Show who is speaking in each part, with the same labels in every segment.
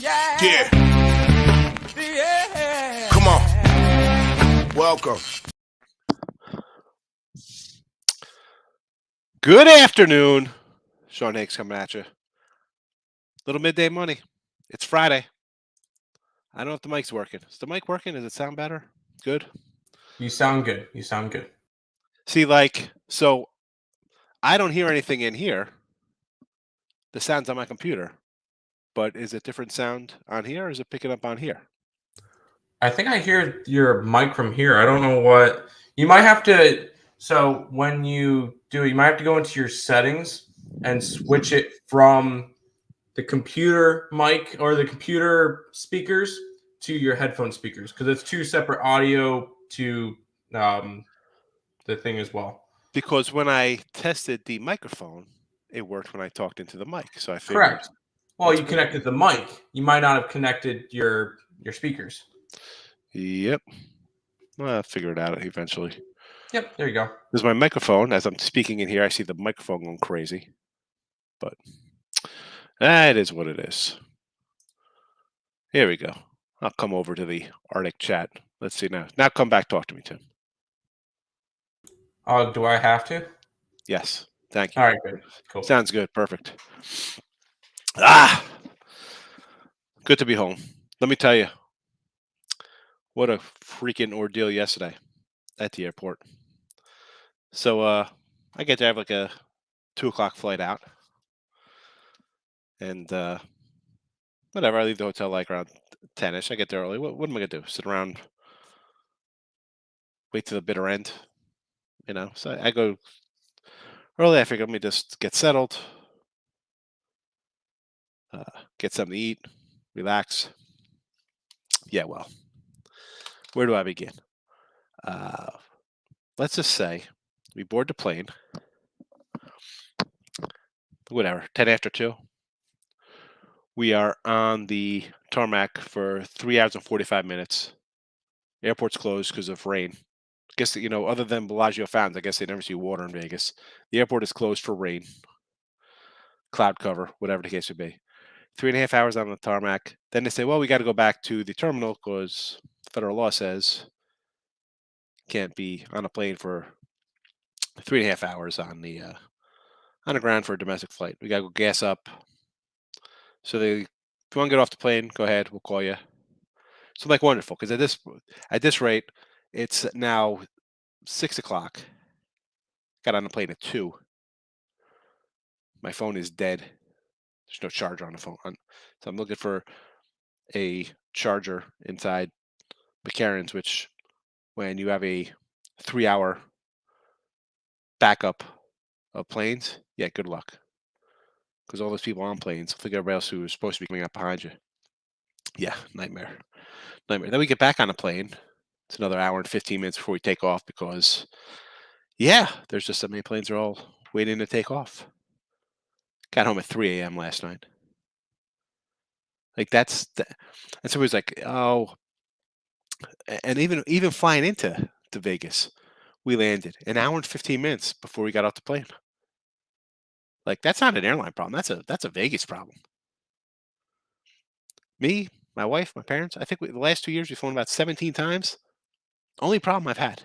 Speaker 1: Yeah. Come on. Welcome.
Speaker 2: Good afternoon. Sean Higgs coming at you. Little midday money. It's Friday. I don't know if the mic's working. Is the mic working? Does it sound better? Good?
Speaker 3: You sound good. You sound good.
Speaker 2: See, so I don't hear anything in here. The sound's on my computer. But is it different sound on here or is it picking up on here?
Speaker 3: I think I hear your mic from here. I don't know what. You might have to. So when you do it, you might have to go into your settings and switch it from the computer mic or the computer speakers to your headphone speakers because it's two separate audio to the thing as well.
Speaker 2: Because when I tested the microphone, it worked when I talked into the mic. So I figured.
Speaker 3: Correct. Well, you connected the mic. You might not have connected your speakers.
Speaker 2: Yep. Well, I'll figure it out eventually.
Speaker 3: Yep, there you go.
Speaker 2: There's my microphone. As I'm speaking in here, I see the microphone going crazy. But it is what it is. Here we go. I'll come over to the Arctic chat. Let's see now. Now come back, talk to me, Tim.
Speaker 3: Oh, do I have to?
Speaker 2: Yes. Thank you.
Speaker 3: All right, good. Cool.
Speaker 2: Sounds good. Perfect. Good to be home. Let me tell you, what a freaking ordeal yesterday at the airport. So I get to have like a 2:00 flight out. And whatever, I leave the hotel like around 10-ish. I get there early. What am I going to do? Sit around, wait till the bitter end? So I go early. I figure let me just get settled, get something to eat, relax. Yeah, well, where do I begin? Let's just say we board the plane. Whatever, 10 after 2. We are on the tarmac for 3 hours and 45 minutes. Airport's closed because of rain. I guess, other than Bellagio fountains, I guess they never see water in Vegas. The airport is closed for rain, cloud cover, whatever the case would be. 3.5 hours on the tarmac. Then they say, well, we got to go back to the terminal because federal law says can't be on a plane for 3.5 hours on the ground for a domestic flight. We got to go gas up. So if you want to get off the plane, go ahead. We'll call you. So I'm like, wonderful, because at this rate, it's now 6:00. Got on the plane at 2. My phone is dead. There's no charger on the phone. So I'm looking for a charger inside McCarran's, which when you have a 3-hour backup of planes, yeah, good luck. Because all those people on planes, think everybody else who is supposed to be coming up behind you. Yeah, nightmare. Then we get back on a plane. It's another hour and 15 minutes before we take off because, yeah, there's just so many planes are all waiting to take off. Got home at 3 a.m. last night. Like and somebody's like, oh, and even flying into Vegas, we landed an hour and 15 minutes before we got off the plane. Like that's not an airline problem. That's a Vegas problem. Me, my wife, my parents. I think the last 2 years we've flown about 17 times. Only problem I've had.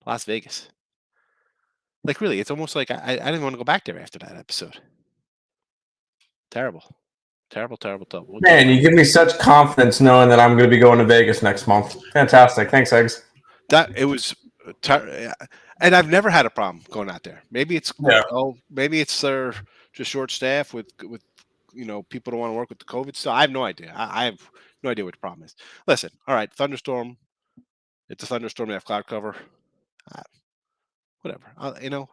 Speaker 2: Las Vegas. Like really, it's almost like I didn't want to go back there after that episode. Terrible.
Speaker 3: Man, you give me such confidence knowing that I'm going to be going to Vegas next month. Fantastic. Thanks, Eggs.
Speaker 2: It was, and I've never had a problem going out there. Maybe it's maybe it's they're just short staff with people don't want to work with the COVID stuff. I have no idea. I have no idea what the problem is. Listen, all right, thunderstorm. It's a thunderstorm. They have cloud cover. Whatever.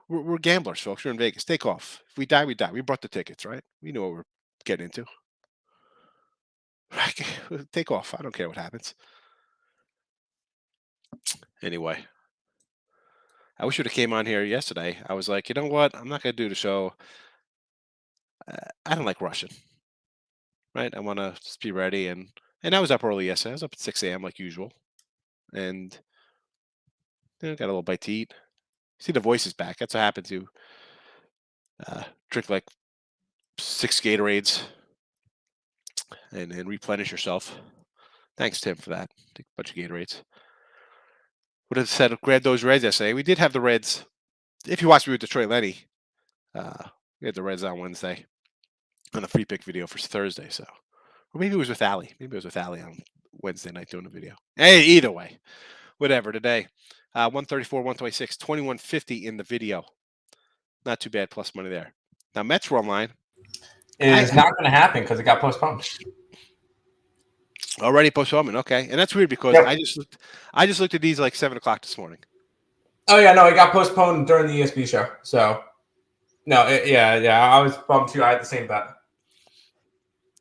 Speaker 2: We're gamblers, folks. We're in Vegas. Take off. If we die, we die. We brought the tickets, right? We know what we're getting into. Take off. I don't care what happens. Anyway, I wish you would have came on here yesterday. I was like, you know what? I'm not going to do the show. I don't like rushing, right? I want to just be ready. And I was up early yesterday. I was up at 6 a.m. like usual. And got a little bite to eat. See, the voice is back. That's what happened to drink like 6 Gatorades. and replenish yourself. Thanks, Tim, for that. Take a bunch of Gatorades. Would have said grab those Reds yesterday. We did have the Reds. If you watched me with Detroit Lenny, we had the Reds on Wednesday on the free pick video for Thursday. So, or maybe it was with Ali. Maybe it was with Ali on Wednesday night doing the video. Hey, either way, whatever. Today, 134, 126, 2150 in the video. Not too bad. Plus money there. Now Mets were online.
Speaker 3: It is not going to happen because it got postponed.
Speaker 2: Already postponement. Okay, and that's weird because
Speaker 3: Yep.
Speaker 2: I just looked at these like 7:00 this morning.
Speaker 3: Oh yeah, no, it got postponed during the ESB show. So, no, yeah, I was bummed too. I had the same bet.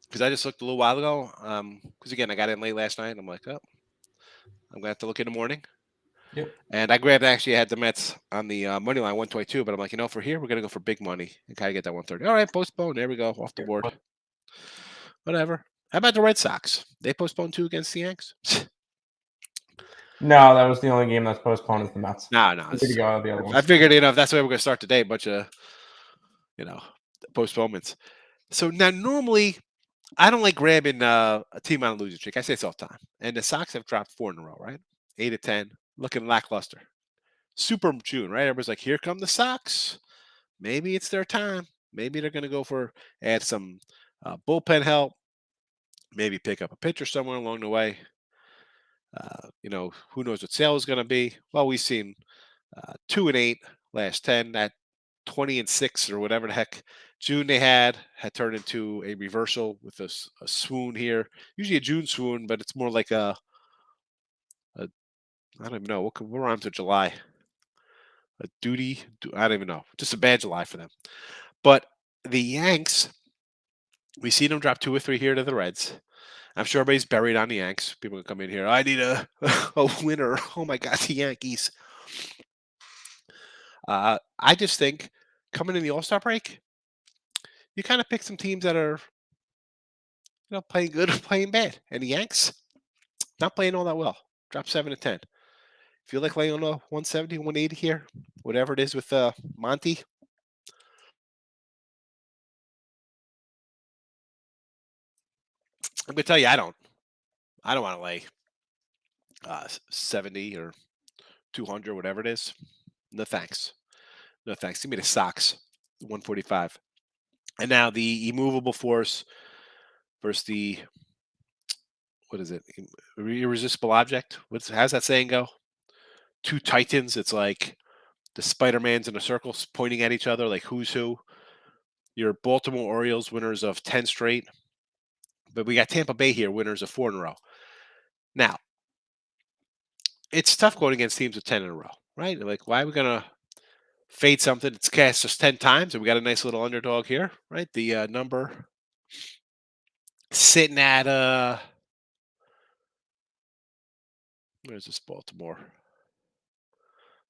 Speaker 2: Because I just looked a little while ago. Because again, I got in late last night. I'm like, oh, I'm gonna have to look in the morning.
Speaker 3: Yep.
Speaker 2: And I grabbed actually I had the Mets on the money line 122, but I'm like, for here we're gonna go for big money and kind of get that 130. All right, postpone. There we go, off the board. Whatever. How about the Red Sox? They postponed 2 against the Yanks.
Speaker 3: No, that was the only game that's postponed is the Mets.
Speaker 2: No. I figured, if that's the way we're going to start today, a bunch of, postponements. So now normally I don't like grabbing a team on a losing streak. I say this all the time. And the Sox have dropped 4 in a row, right? 8 of 10, looking lackluster. Super June, right? Everybody's like, here come the Sox. Maybe it's their time. Maybe they're going to add some bullpen help. Maybe pick up a pitcher somewhere along the way. Who knows what sale is going to be? Well, we've seen 2 and 8 last 10. That 20 and 6 or whatever the heck June they had turned into a reversal with a swoon here. Usually a June swoon, but it's more like I don't even know. We're on to July. A duty. I don't even know. Just a bad July for them. But the Yanks, we see them drop 2 or 3 here to the Reds. I'm sure everybody's buried on the Yanks. People can come in here. I need a winner. Oh my God, the Yankees. I just think coming in the All-Star break, you kind of pick some teams that are, playing good or playing bad. And the Yanks, not playing all that well. Drop 7 to 10. Feel like laying on a 170, 180 here, whatever it is with Monty. I'm gonna tell you, I don't want to lay 70 or 200, whatever it is. No thanks. Give me the Sox, 145. And now the immovable force versus the, what is it? Irresistible object. How's that saying go? 2 titans. It's like the Spider-Mans in a circle pointing at each other, like who's who. Your Baltimore Orioles, winners of 10 straight. But we got Tampa Bay here, winners of 4 in a row. Now, it's tough going against teams with 10 in a row, right? Like, why are we going to fade something? It's cast us 10 times, and we got a nice little underdog here, right? The number sitting at, where's this Baltimore?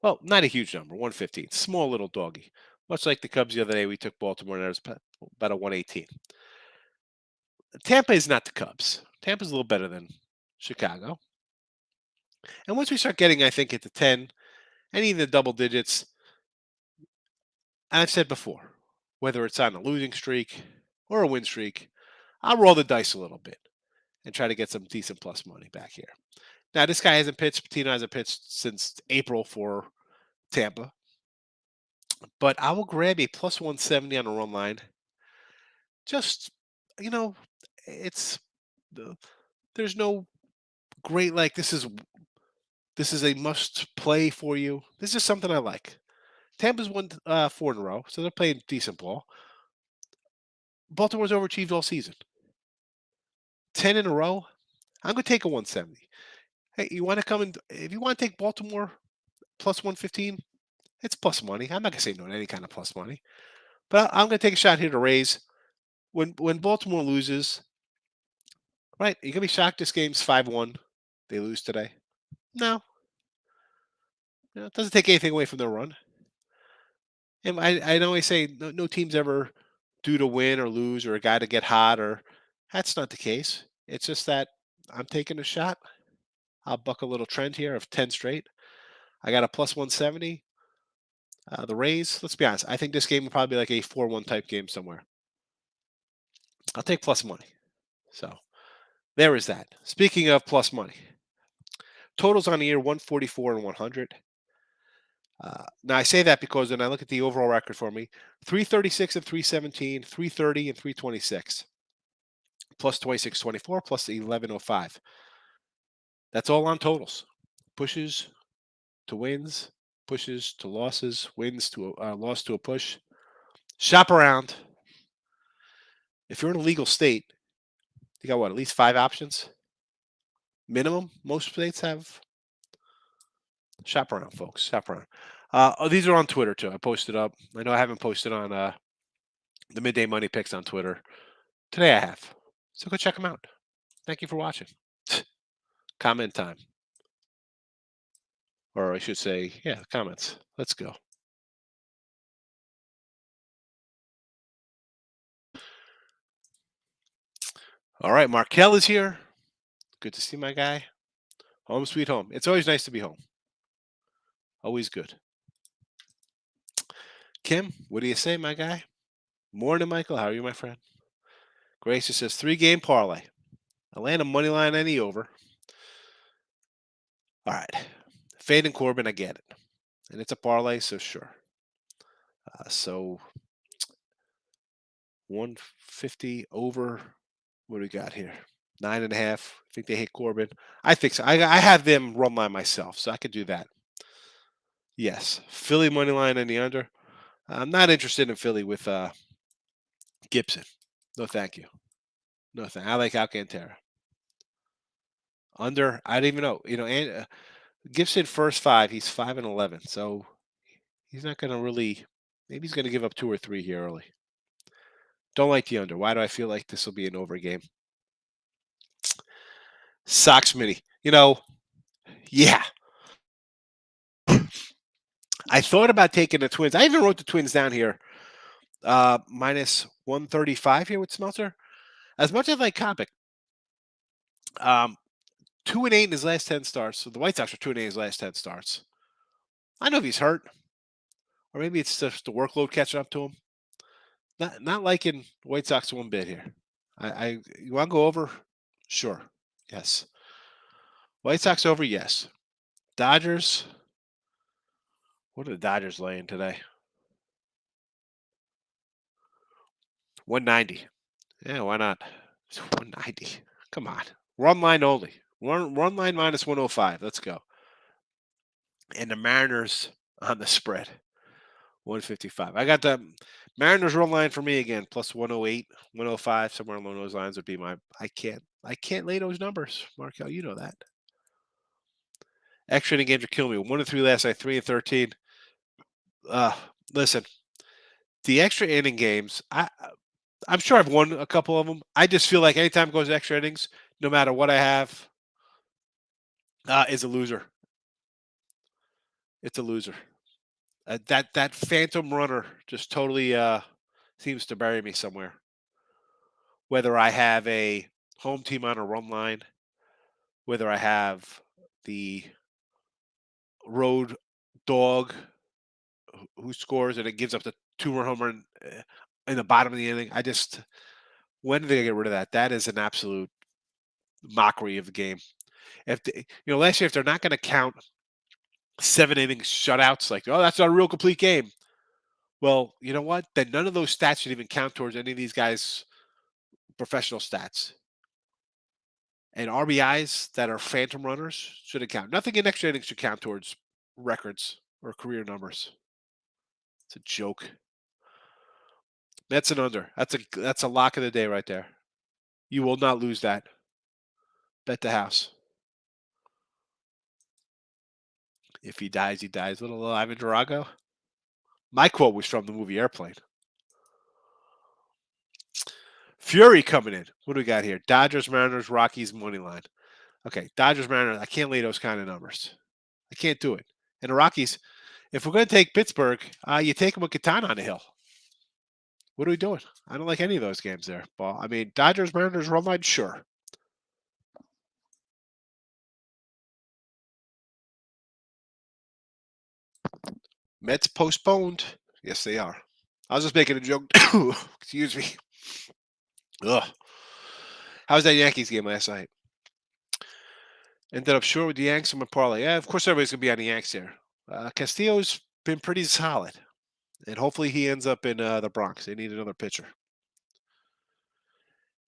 Speaker 2: Well, not a huge number, 115. Small little doggy. Much like the Cubs the other day, we took Baltimore, and it was about a 118. Tampa is not the Cubs. Tampa's a little better than Chicago. And once we start getting, I think, into 10 and even the double digits, and I've said before, whether it's on a losing streak or a win streak, I'll roll the dice a little bit and try to get some decent plus money back here. Now, this guy hasn't pitched. Patino hasn't pitched since April for Tampa. But I will grab a plus 170 on the run line. Just, there's no great, like, this is a must play for you. This is something I like. Tampa's won 4 in a row, so they're playing decent ball. Baltimore's overachieved all season. 10 in a row, I'm going to take a 170. Hey, you want to come in? If you want to take Baltimore plus 115, it's plus money. I'm not going to say no to any kind of plus money. But I'm going to take a shot here to raise. When Baltimore loses, right, you're going to be shocked this game's 5-1. They lose today. No. It doesn't take anything away from their run. And I always say no team's ever due to win or lose or a guy to get hot, or that's not the case. It's just that I'm taking a shot. I'll buck a little trend here of 10 straight. I got a plus 170. The Rays, let's be honest, I think this game will probably be like a 4-1 type game somewhere. I'll take plus money. So there is that. Speaking of plus money, totals on the year 144 and 100. Now I say that because when I look at the overall record for me, 336 and 317, 330 and 326, plus 2624, plus 1105. That's all on totals. Pushes to wins, pushes to losses, wins to a loss to a push. Shop around. If you're in a legal state, you got what, at least 5 options? Minimum. Most states have. Shop around, folks. Shop around. These are on Twitter too. I posted up. I know I haven't posted on the Midday Money Picks on Twitter. Today I have. So go check them out. Thank you for watching. Comment time. Or I should say, yeah, comments. Let's go. All right, Markel is here. Good to see my guy. Home sweet home. It's always nice to be home. Always good. Kim, what do you say, my guy? Morning, Michael. How are you, my friend? Gracie says 3-game parlay. Atlanta money line any over. All right. Fade and Corbin, I get it. And it's a parlay, so sure. So 150 over. What do we got here? 9.5. I think they hit Corbin. I think so. I have them run line myself, so I could do that. Yes. Philly money line and the under. I'm not interested in Philly with Gibson. No, thank you. No, thank you. I like Alcantara. Under, I don't even know. And Gibson first 5, he's 5-11, so he's not going to really. Maybe he's going to give up 2 or 3 here early. Don't like the under. Why do I feel like this will be an over game? Sox mini. Yeah. I thought about taking the Twins. I even wrote the Twins down here. Minus 135 here with Smelter. As much as I like Kopic, 2-8 in his last 10 starts. So the White Sox are 2-8 in his last 10 starts. I know if he's hurt, or maybe it's just the workload catching up to him. Not liking White Sox one bit here. You want to go over? Sure. Yes. White Sox over? Yes. Dodgers. What are the Dodgers laying today? 190. Yeah, why not? It's 190. Come on. Run line only. Run line minus 105. Let's go. And the Mariners on the spread. 155. I got the Mariners run line for me again, plus 108, 105, somewhere along those lines would be my. I can't lay those numbers, Markel. You know that. Extra inning games are killing me. 1-3 last night, 3-13. Listen, the extra inning games, I'm sure I've won a couple of them. I just feel like anytime it goes to extra innings, no matter what I have, is a loser. It's a loser. That phantom runner just totally seems to bury me somewhere. Whether I have a home team on a run line, whether I have the road dog who scores and it gives up the 2-run home run in the bottom of the inning. When did they get rid of that? That is an absolute mockery of the game. Last year, if they're not going to count 7 innings shutouts, like, oh, that's not a real complete game. Well, you know what? Then none of those stats should even count towards any of these guys' professional stats. And RBIs that are phantom runners shouldn't count. Nothing in extra innings should count towards records or career numbers. It's a joke. That's an under. That's a lock of the day right there. You will not lose that. Bet the house. If he dies, he dies. Little Ivan Drago. My quote was from the movie Airplane. Fury coming in. What do we got here? Dodgers, Mariners, Rockies, money line. Okay, Dodgers, Mariners. I can't lay those kind of numbers. I can't do it. And the Rockies, if we're going to take Pittsburgh, you take them with Katana on the hill. What are we doing? I don't like any of those games there, Paul. I mean, Dodgers, Mariners, run line, sure. Mets postponed. Yes, they are. I was just making a joke. Excuse me. Ugh. How was that Yankees game last night? Ended up short with the Yanks on my parlay. Yeah, of course everybody's gonna be on the Yanks here. Castillo's been pretty solid, and hopefully he ends up in the Bronx. They need another pitcher.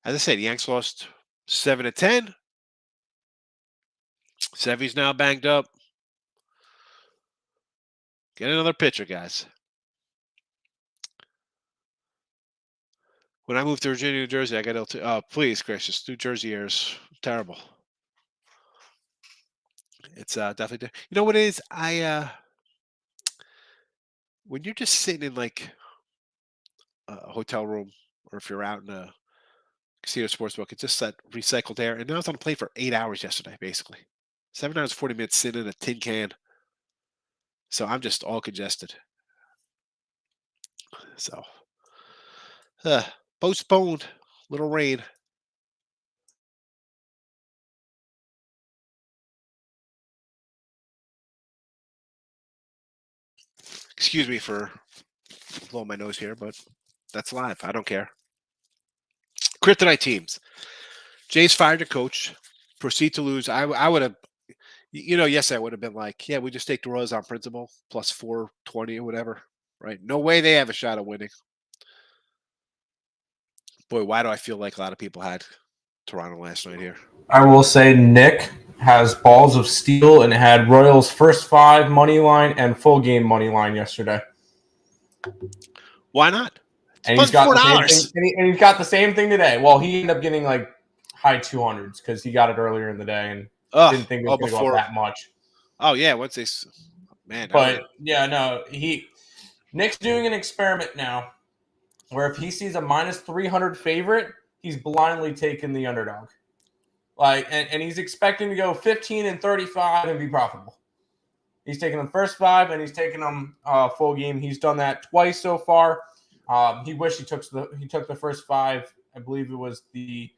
Speaker 2: As I said, Yanks lost 7-10. Sevy's now banged up. Get another pitcher, guys. When I moved to Virginia, New Jersey, I got oh, please, gracious, New Jersey air is terrible. It's definitely. You know what it is? When you're just sitting in like a hotel room, or if you're out in a casino sportsbook, it's just that recycled air. And I was on a plane for 8 hours yesterday, basically 7 hours 40 minutes sitting in a tin can. So I'm just all congested. So postponed. Little rain. Excuse me for blowing my nose here, but that's live. I don't care. Kryptonite teams. Jays fired the coach. Proceed to lose. I would have, yes, I would have been like, yeah, we just take the Royals on principle, plus 420 or whatever. Right? No way they have a shot at winning. Boy, why do I feel like a lot of people had Toronto last night here?
Speaker 3: I will say Nick has balls of steel and had Royals first 5 money line and full game money line yesterday.
Speaker 2: Why not?
Speaker 3: And he's got the same thing, and he's got the same thing today. Well, he ended up getting like high 200s because he got it earlier in the day and didn't think it was going to go up that much.
Speaker 2: Oh yeah, once they man.
Speaker 3: But yeah, no, Nick's doing an experiment now where if he sees a minus 300 favorite, he's blindly taking the underdog. Like, and he's expecting to go 15-35 and be profitable. He's taking them first 5 and he's taking them full game. He's done that twice so far. He wished he took the first 5. I believe it was the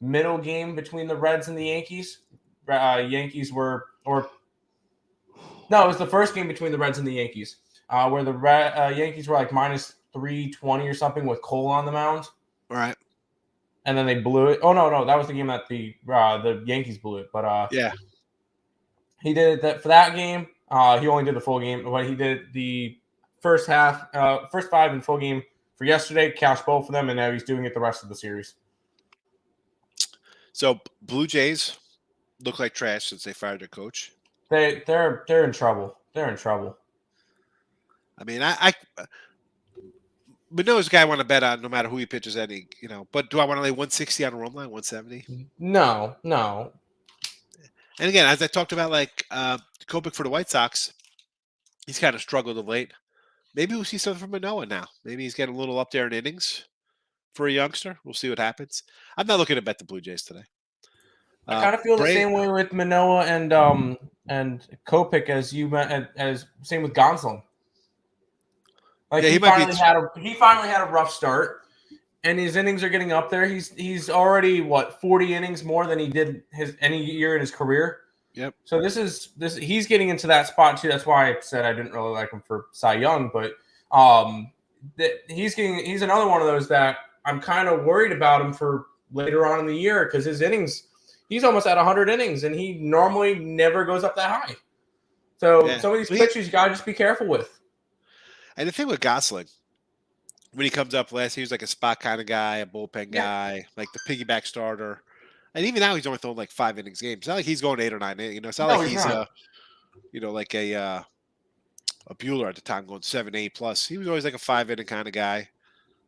Speaker 3: middle game between the Reds and the Yankees. It was the first game between the Reds and the Yankees, where the Yankees were like minus 320 or something with Cole on the mound.
Speaker 2: All right.
Speaker 3: And then they blew it. Oh no, that was the game that the Yankees blew it. But
Speaker 2: yeah,
Speaker 3: he did that for that game. He only did the full game, but he did the first 5 in full game for yesterday. Cashed both of them, and now he's doing it the rest of the series.
Speaker 2: So Blue Jays look like trash since they fired their coach.
Speaker 3: They're in trouble. They're in trouble.
Speaker 2: I mean, but no, this guy I want to bet on no matter who he pitches any, But do I want to lay 160 on a run line, 170?
Speaker 3: No.
Speaker 2: And again, as I talked about, like Kopech for the White Sox, he's kind of struggled of late. Maybe we'll see something from Manoah now. Maybe he's getting a little up there in innings for a youngster. We'll see what happens. I'm not looking to bet the Blue Jays today.
Speaker 3: I kind of feel the same way with Manoah and Kopech as same with Gonsolin. Like he finally had a rough start, and his innings are getting up there. He's already 40 innings more than he did any year in his career.
Speaker 2: Yep.
Speaker 3: So he's getting into that spot too. That's why I said I didn't really like him for Cy Young, but he's another one of those that I'm kind of worried about him for later on in the year because his innings, he's almost at 100 innings, and he normally never goes up that high. So some of these pitchers you gotta just be careful with. And
Speaker 2: the thing with Gosling, when he comes up last, he was like a spot kind of guy, a bullpen guy, like the piggyback starter. And even now, he's only throwing like 5 innings games. It's not like he's going 8 or 9 innings. It's not like he's like a Bueller at the time going 7, 8 plus. He was always like a 5 inning kind of guy.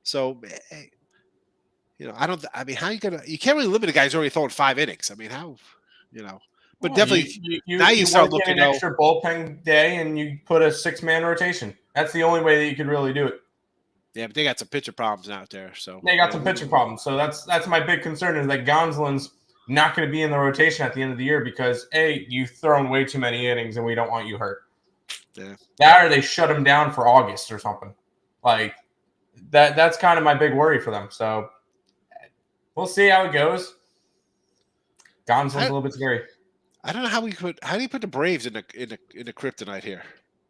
Speaker 2: So, I mean, how you can't really limit a guy who's already throwing 5 innings. I mean, how, but definitely
Speaker 3: now you start looking at an extra bullpen day and you put a 6-man rotation. That's the only way that you could really do it.
Speaker 2: Yeah, but they got some pitcher problems out there. So
Speaker 3: they got some pitcher problems. So that's my big concern is that Gonsolin's not going to be in the rotation at the end of the year because you've thrown way too many innings and we don't want you hurt.
Speaker 2: Yeah.
Speaker 3: That or they shut him down for August or something. Like that's kind of my big worry for them. So we'll see how it goes. Gonsolin's a little bit scary.
Speaker 2: I don't know how do you put the Braves in the kryptonite here?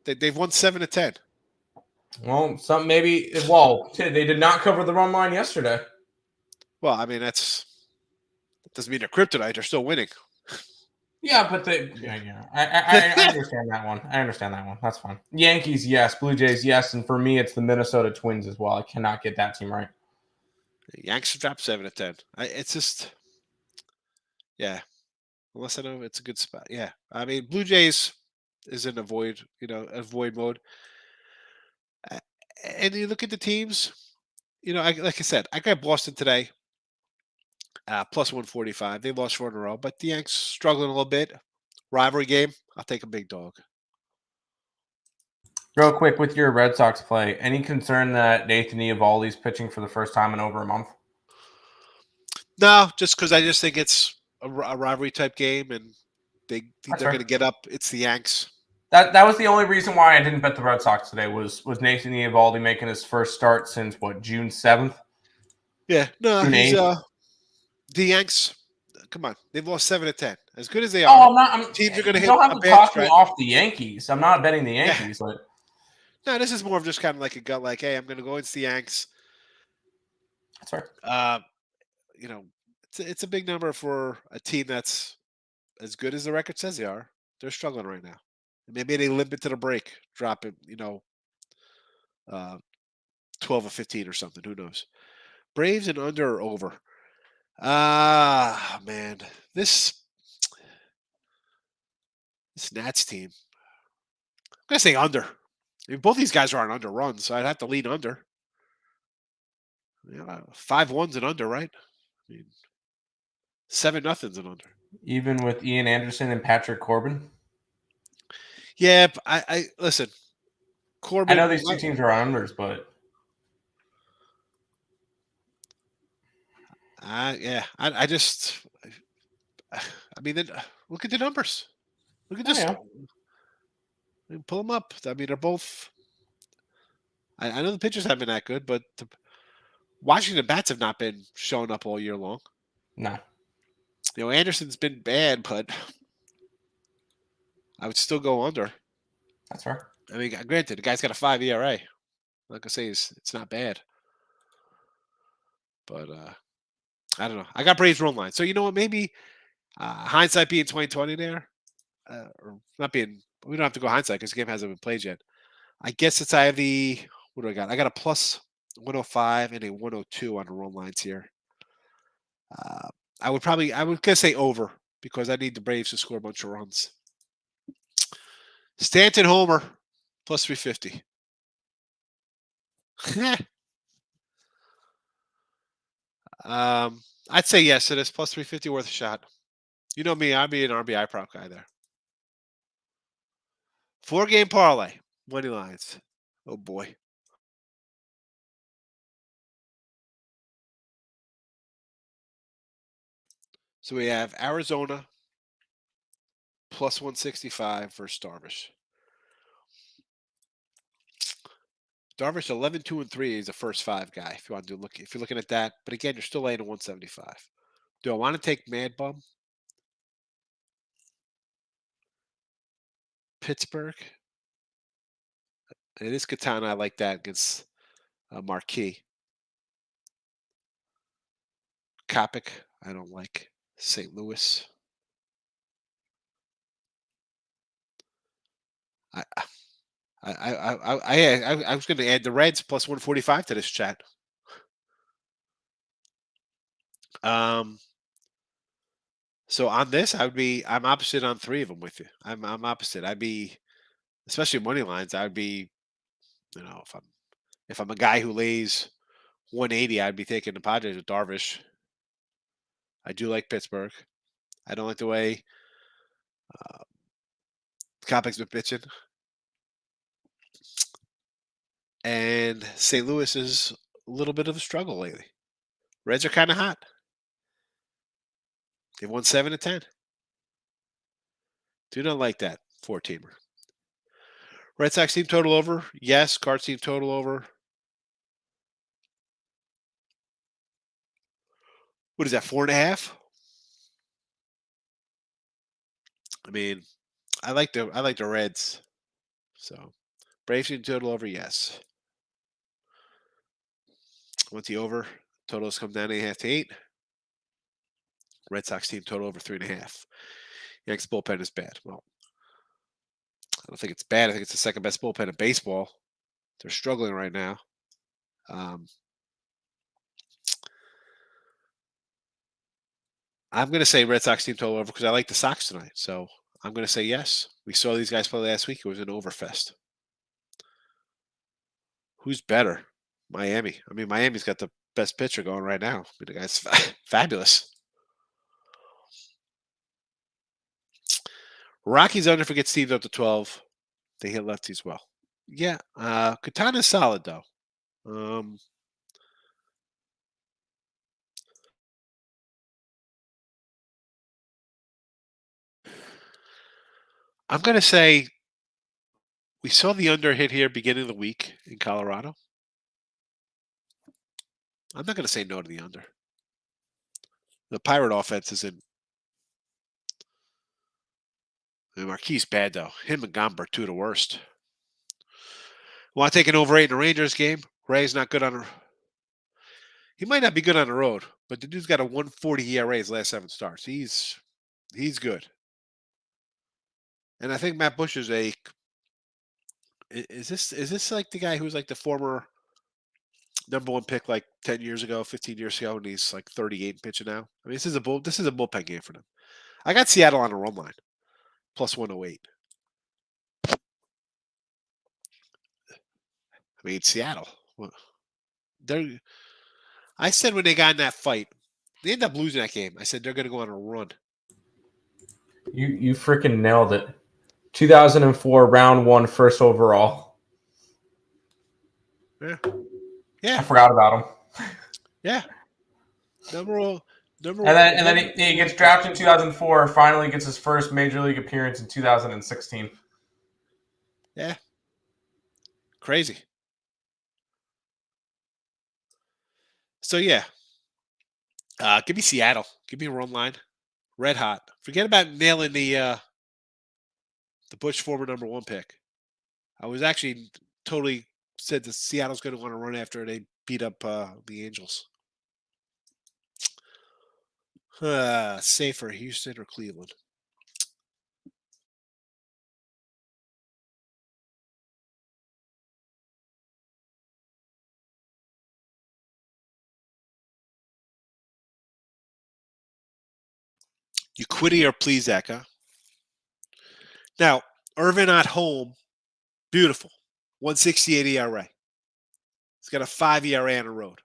Speaker 2: They've won 7 of 10.
Speaker 3: Well, they did not cover the run line yesterday.
Speaker 2: Well, I mean, that's Doesn't mean they're kryptonite. They're still winning.
Speaker 3: Yeah, but I understand that one. I understand that one. That's fine. Yankees, yes. Blue Jays, yes. And for me, it's the Minnesota Twins as well. I cannot get that team right.
Speaker 2: The Yanks dropped 7-10. It's just, yeah. Unless I know it's a good spot. Yeah. I mean, Blue Jays is in a void mode. And you look at the teams, like I said, I got Boston today, plus 145. They lost 4 in a row, but the Yanks struggling a little bit. Rivalry game, I'll take a big dog.
Speaker 3: Real quick, with your Red Sox play, any concern that Nathan Eovaldi's pitching for the first time in over a month?
Speaker 2: No, just because I just think it's a rivalry type game, and they're going to get up. It's the Yanks.
Speaker 3: That was the only reason why I didn't bet the Red Sox today was Nathan Eovaldi making his first start since June 7th?
Speaker 2: Yeah, no,
Speaker 3: June
Speaker 2: he's
Speaker 3: 8th?
Speaker 2: The Yanks. Come on, they've lost 7-10. As good as they
Speaker 3: Oh,
Speaker 2: are, teams are going to hit
Speaker 3: you don't
Speaker 2: a
Speaker 3: have to
Speaker 2: bad
Speaker 3: talk me
Speaker 2: stretch.
Speaker 3: off the Yankees. I'm not betting the Yankees.
Speaker 2: Yeah. No, this is more of just kind of like a gut, like, hey, I'm going to go against the Yanks.
Speaker 3: That's right.
Speaker 2: It's a big number for a team that's as good as the record says they are. They're struggling right now. Maybe they limp into the break, drop it, 12 or 15 or something. Who knows? Braves and under or over? Man, this Nats team. I'm gonna say under. I mean, both these guys are on under runs, so I'd have to lean under. 5-1's and under, right? I mean, 7-0's and under.
Speaker 3: Even with Ian Anderson and Patrick Corbin?
Speaker 2: Yeah, I listen. Corbin.
Speaker 3: I know these two teams are on unders, but
Speaker 2: yeah, I mean, look at the numbers. Look at this.
Speaker 3: yeah.
Speaker 2: Pull them up. I mean, they're both. I know the pitchers haven't been that good, but the Washington bats have not been showing up all year long.
Speaker 3: No.
Speaker 2: Anderson's been bad, but I would still go under.
Speaker 3: That's fair.
Speaker 2: I mean, granted, the guy's got a 5 ERA. Like I say, it's not bad. But I don't know. I got Braves run line. So you know what? Maybe hindsight being 2020 there, or not being. We don't have to go hindsight because the game hasn't been played yet. I guess it's I have the what do I got? I got a plus 105 and a 102 on the run lines here. I would gonna say over because I need the Braves to score a bunch of runs. Stanton homer plus 350. I'd say yes. It is plus 350 worth a shot. You know me, I'd be an RBI prop guy there. 4-game parlay, money lines. Oh boy. So we have Arizona plus 165 versus Darvish. Darvish 11-2-3 is the first 5 guy. If you want to look, if you're looking at that, but again, you're still laying at 175. Do I want to take Mad Bum? Pittsburgh. It is Katana. I like that against Marquee. Kopic. I don't like St. Louis. I was going to add the Reds plus 145 to this chat. So on this, I'm opposite on 3 of them with you. I'm opposite. I'd be, especially money lines. I'd be, if I'm a guy who lays 180, I'd be taking the Padres with Darvish. I do like Pittsburgh. I don't like the way Kopech's been pitching. And St. Louis is a little bit of a struggle lately. Reds are kind of hot. They've won 7-10. Do not like that 4-teamer. Red Sox team total over. Yes. Cards team total over. What is that, 4.5? I mean, I like the Reds. So Braves team total over, yes. Want the over? Totals come down 8.5 to 8. Red Sox team total over 3.5. Yanks bullpen is bad. Well, I don't think it's bad. I think it's the second best bullpen in baseball. They're struggling right now. I'm going to say Red Sox team total over because I like the Sox tonight. So I'm going to say yes. We saw these guys play last week. It was an overfest. Who's better? Miami. I mean, Miami's got the best pitcher going right now. I mean, the guy's fabulous. Rockies under if it gets teamed up to 12. They hit lefties well. Yeah. Katana's solid, though. I'm going to say we saw the under hit here beginning of the week in Colorado. I'm not going to say no to the under. The Pirate offense isn't. I mean, Marquis bad, though. Him and Gomber, two of the worst. Want to take an over 8 in the Rangers game? Ray's not good on the. He might not be good on the road, but the dude's got a 140 ERA his last 7 starts. He's good. And I think Matt Bush is a. Is this like the guy who's like the former number 1 pick like 10 years ago, 15 years ago, and he's like 38 and pitching now? I mean, this is a bullpen game for them. I got Seattle on a run line, plus 108. I mean, Seattle. I said when they got in that fight, they ended up losing that game. I said they're going to go on a run.
Speaker 3: You freaking nailed it. 2004 round 1 first overall.
Speaker 2: Yeah.
Speaker 3: I forgot about him.
Speaker 2: Yeah. Number one.
Speaker 3: And then he gets drafted in 2004. Finally gets his first major league appearance in 2016.
Speaker 2: Yeah. Crazy. So yeah. Give me Seattle. Give me a run line. Red hot. Forget about nailing the Bush former number 1 pick. I was actually totally said that Seattle's going to want to run after they beat up the Angels. Safer, Houston or Cleveland? You quitty or Plesac, huh? Now, Irvin at home, beautiful. 168 ERA. He's got a 5 ERA on the road.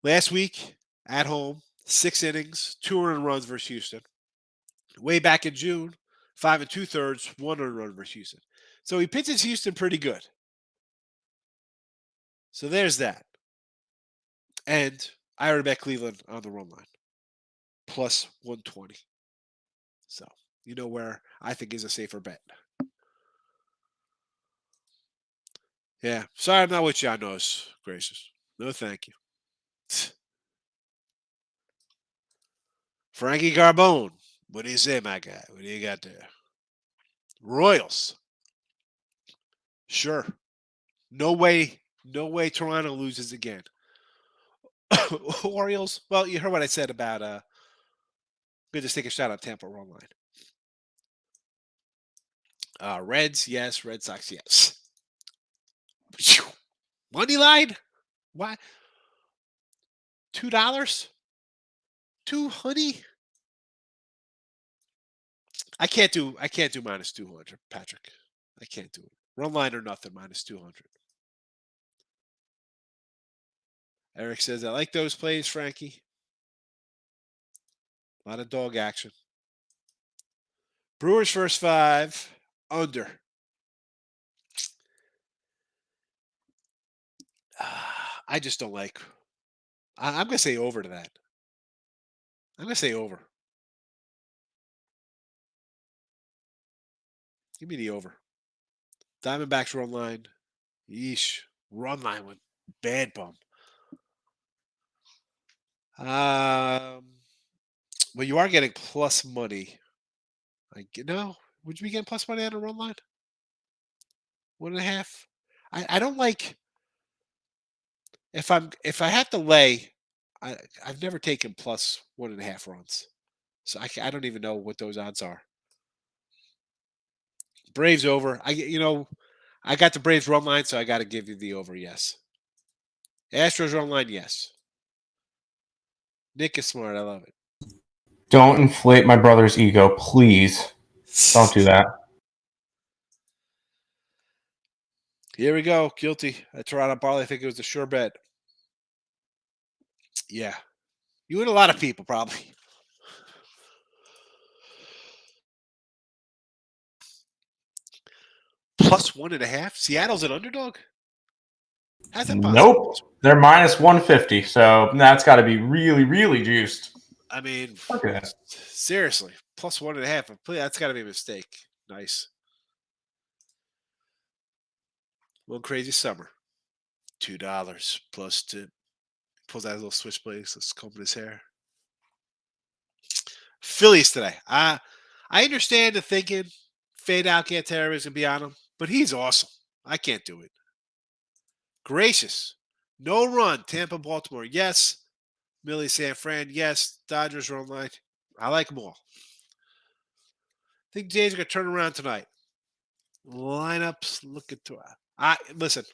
Speaker 2: Last week, at home, 6 innings, 2 earned runs versus Houston. Way back in June, 5 2/3, 1 earned run versus Houston. So he pitches Houston pretty good. So there's that. And I already bet Cleveland on the run line. Plus 120. So, you know where I think is a safer bet. Yeah. Sorry I'm not with you on those, Gracious. No, thank you. Frankie Carbone. What do you say, my guy? What do you got there? Royals. Sure. No way Toronto loses again. Orioles. Well, you heard what I said about good just take a shot on Tampa run line. Reds, yes. Red Sox, yes. Money line? Why? $2? $200? I can't do minus 200, Patrick. I can't do it. Run line or nothing, minus 200. Eric says, I like those plays, Frankie. A lot of dog action. Brewers first 5, under. I just don't like. I'm going to say over to that. I'm going to say over. Give me the over. Diamondbacks run line. Yeesh. Run line with bad bump. Well, you are getting plus money. No, would you be getting plus money on a run line? 1.5. I don't like if I have to lay. I've never taken plus 1.5 runs, so I don't even know what those odds are. Braves over. I got the Braves run line, so I got to give you the over. Yes. Astros run line. Yes. Nick is smart. I love it.
Speaker 3: Don't inflate my brother's ego, please. Don't do that.
Speaker 2: Here we go. Guilty. Toronto Barley. I think it was a sure bet. Yeah. You and a lot of people, probably. Plus 1.5. Seattle's an underdog. How's that possible?
Speaker 3: Nope. They're minus 150, so that's got to be really, really juiced.
Speaker 2: I mean,
Speaker 3: Look at that.
Speaker 2: Seriously, plus 1.5. That's got to be a mistake. Nice. One crazy summer. $2 plus tip. Pulls out his little switchblade. Let's comb his hair. Phillies today. I understand the thinking. Fade out, get terrorism, be on him, but he's awesome. I can't do it. Gracious. No run. Tampa, Baltimore. Yes. Millie, San Fran. Yes. Dodgers run line. I like them all. I think Jays are going to turn around tonight. Lineups. Look at listen.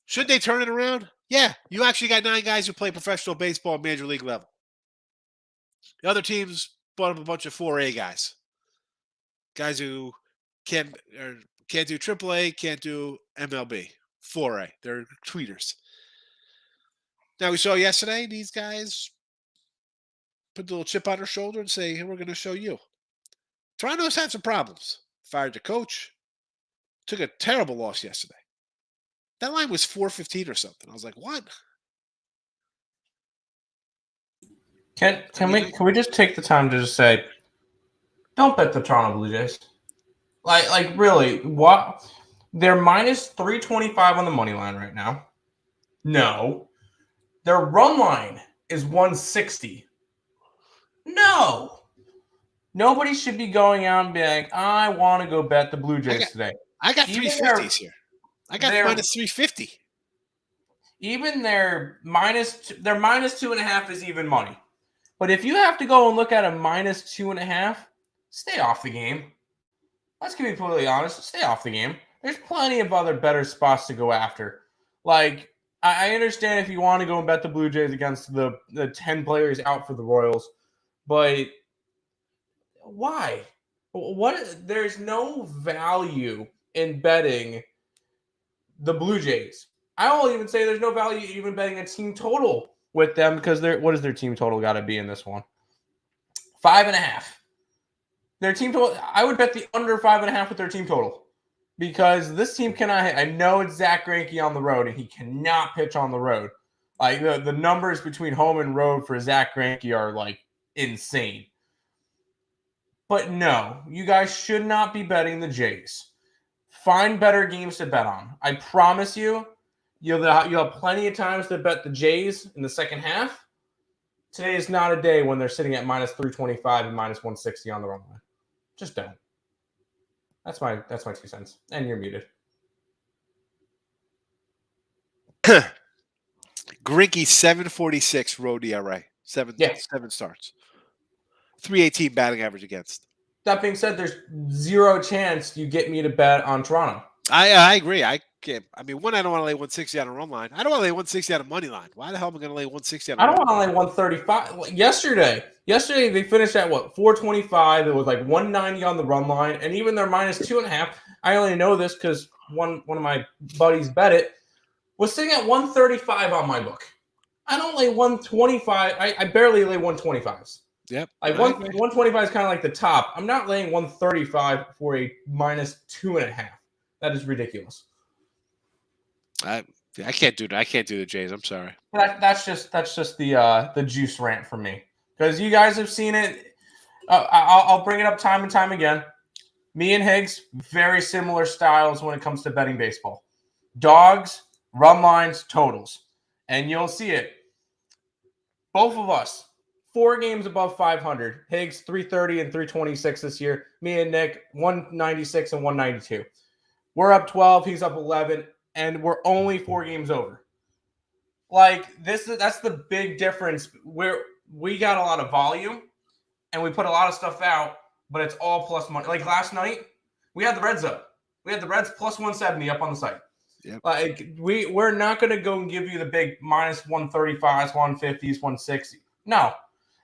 Speaker 2: Should they turn it around? Yeah. You actually got 9 guys who play professional baseball at major league level. The other teams bought up a bunch of 4A guys. Guys who can't do AAA, can't do MLB. 4A. They're tweeters. Now, we saw yesterday, these guys put the little chip on their shoulder and say, hey, we're going to show you. Toronto's had some problems. Fired the coach. Took a terrible loss yesterday. That line was 4-15 or something. I was like, what?
Speaker 3: Can we just take the time to just say, don't bet the Toronto Blue Jays? Like really, what? They're minus 325 on the money line right now. No. Their run line is 160. No. Nobody should be going out and being like, I want to go bet the Blue Jays today.
Speaker 2: I got 350s here. I got minus 350.
Speaker 3: Even their minus 2.5 is even money. But if you have to go and look at a minus 2.5, stay off the game. Let's be completely honest. Stay off the game. There's plenty of other better spots to go after. Like, I understand if you want to go and bet the Blue Jays against the 10 players out for the Royals, but why? There's no value in betting the Blue Jays. I will even say there's no value even betting a team total with them because what does their team total got to be in this one? 5.5. Their team total, I would bet the under 5.5 with their team total because this team cannot hit. I know it's Zach Greinke on the road, and he cannot pitch on the road. Like the numbers between home and road for Zach Greinke are like insane. But no, you guys should not be betting the Jays. Find better games to bet on. I promise you, you'll have plenty of times to bet the Jays in the second half. Today is not a day when they're sitting at minus 325 and minus 160 on the run line. Just don't. That's my 2 cents. And you're muted.
Speaker 2: Greinke 746 road ERA. Seven starts. 318 batting average against.
Speaker 3: That being said, there's zero chance you get me to bet on Toronto.
Speaker 2: I agree. I can't. I mean, I don't want to lay 160 on a run line. I don't want to lay 160 on a money line. Why the hell am I going to lay 160 on a
Speaker 3: I don't want to lay 135. Yesterday they finished at 425. It was like 190 on the run line, and even their minus 2.5. I only know this because one of my buddies bet it. Was sitting at 135 on my book. I don't lay 125. I barely lay 125s.
Speaker 2: Yep.
Speaker 3: Like 125 is kind of like the top. I'm not laying 135 for a minus 2.5. That is ridiculous.
Speaker 2: I can't do that. I can't do the Jays. I'm sorry.
Speaker 3: That's just the juice rant from me because you guys have seen it. I'll bring it up time and time again. Me and Higgs, very similar styles when it comes to betting baseball. Dogs, run lines, totals, and you'll see it. Both of us, 4 games above 500. Higgs 330 and 326 this year. Me and Nick 196 and 192. We're up 12. He's up 11. And we're only 4 games over. Like that's the big difference. Where we got a lot of volume and we put a lot of stuff out, but it's all plus money. Like last night, we had the Reds up. We had the Reds plus 170 up on the site.
Speaker 2: Yep.
Speaker 3: Like we're not going to go and give you the big minus 135s, 150s, 160. No.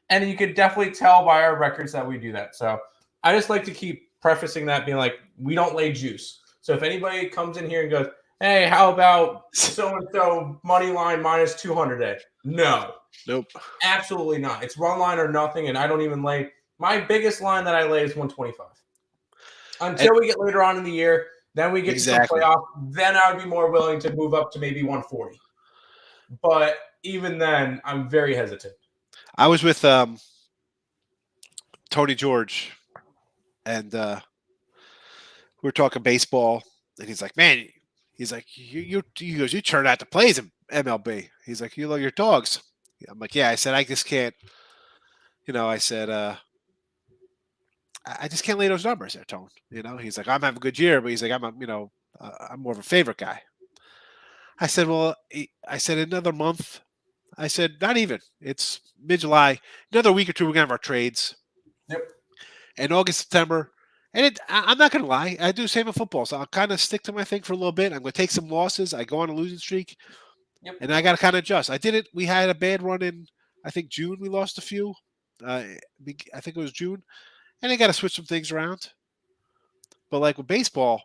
Speaker 3: And you could definitely tell by our records that we do that. So I just like to keep prefacing that, being like, we don't lay juice. So if anybody comes in here and goes, hey, how about so-and-so money line minus 200 edge? No.
Speaker 2: Nope.
Speaker 3: Absolutely not. It's run line or nothing, and I don't even lay. My biggest line that I lay is 125. Until we get later on in the year, then we get to some playoff, then I would be more willing to move up to maybe 140. But even then, I'm very hesitant.
Speaker 2: I was with Tony George, and we were talking baseball, and he's like, man, he's like, you turn out to plays in MLB. He's like, you love your dogs. I'm like, yeah. I said, I just can't, I said, I just can't lay those numbers there, Tone. He's like, I'm having a good year, but he's like, I'm more of a favorite guy. I said, well, I said another month. I said, not even. It's mid-July. Another week or two, we're going to have our trades.
Speaker 3: Yep.
Speaker 2: And August, September. And I'm not going to lie. I do the same in football. So I'll kind of stick to my thing for a little bit. I'm going to take some losses. I go on a losing streak.
Speaker 3: Yep.
Speaker 2: And I got to kind of adjust. I did it. We had a bad run in, I think, June. We lost a few. I think it was June. And I got to switch some things around. But like with baseball,